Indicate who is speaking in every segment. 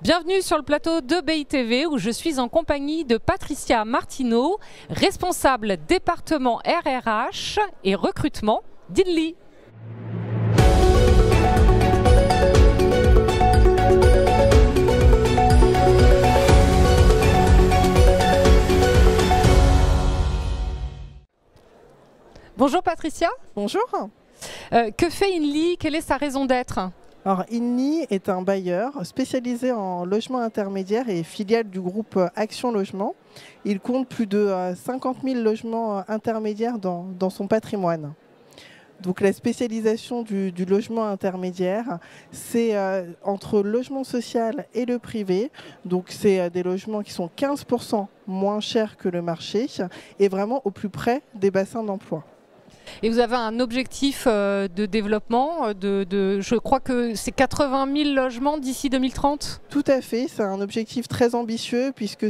Speaker 1: Bienvenue sur le plateau de BITV où je suis en compagnie de Patricia Martineau, responsable département RRH et recrutement d'Inly. Bonjour Patricia.
Speaker 2: Bonjour.
Speaker 1: Que fait Inly? Quelle est sa raison d'être?
Speaker 2: Alors, Inly est un bailleur spécialisé en logement intermédiaire et filiale du groupe Action Logement. Il compte plus de 50 000 logements intermédiaires dans son patrimoine. Donc la spécialisation du logement intermédiaire, c'est entre le logement social et le privé. Donc c'est des logements qui sont 15% moins chers que le marché et vraiment au plus près des bassins d'emploi.
Speaker 1: Et vous avez un objectif de développement je crois que c'est 80 000 logements d'ici 2030?
Speaker 2: Tout à fait, c'est un objectif très ambitieux puisque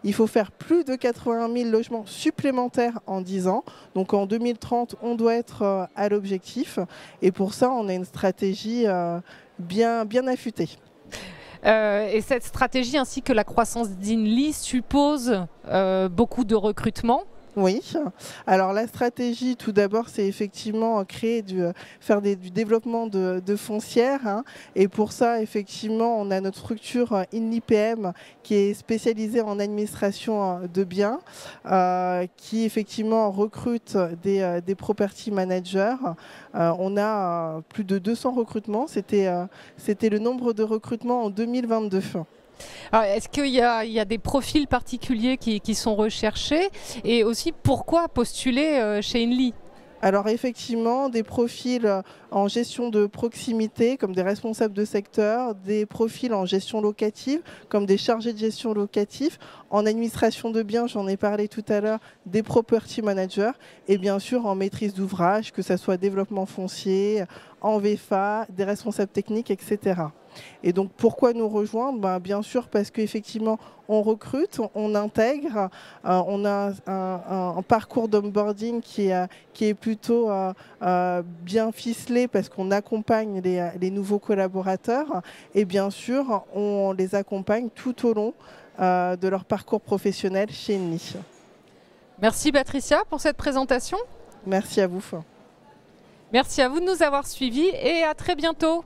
Speaker 2: il faut faire plus de 80 000 logements supplémentaires en 10 ans. Donc en 2030, on doit être à l'objectif et pour ça, on a une stratégie bien affûtée.
Speaker 1: Et cette stratégie ainsi que la croissance d'Inly suppose beaucoup de recrutement.
Speaker 2: Oui, alors la stratégie tout d'abord c'est effectivement faire du développement de foncières et pour ça effectivement on a notre structure Inly PM qui est spécialisée en administration de biens qui effectivement recrute des property managers. On a plus de 200 recrutements, c'était le nombre de recrutements en 2022.
Speaker 1: Est-ce qu'il y a des profils particuliers qui sont recherchés et aussi pourquoi postuler chez Inly?
Speaker 2: Alors effectivement, des profils en gestion de proximité comme des responsables de secteur, des profils en gestion locative comme des chargés de gestion locative, en administration de biens, j'en ai parlé tout à l'heure, des property managers et bien sûr en maîtrise d'ouvrage, que ce soit développement foncier, en VFA, des responsables techniques, etc. Et donc pourquoi nous rejoindre? Bien sûr parce qu'effectivement on recrute, on intègre, on a un parcours d'onboarding qui est plutôt bien ficelé parce qu'on accompagne les nouveaux collaborateurs et bien sûr on les accompagne tout au long de leur parcours professionnel chez Inly.
Speaker 1: Merci Patricia pour cette présentation.
Speaker 2: Merci à vous.
Speaker 1: Merci à vous de nous avoir suivis et à très bientôt.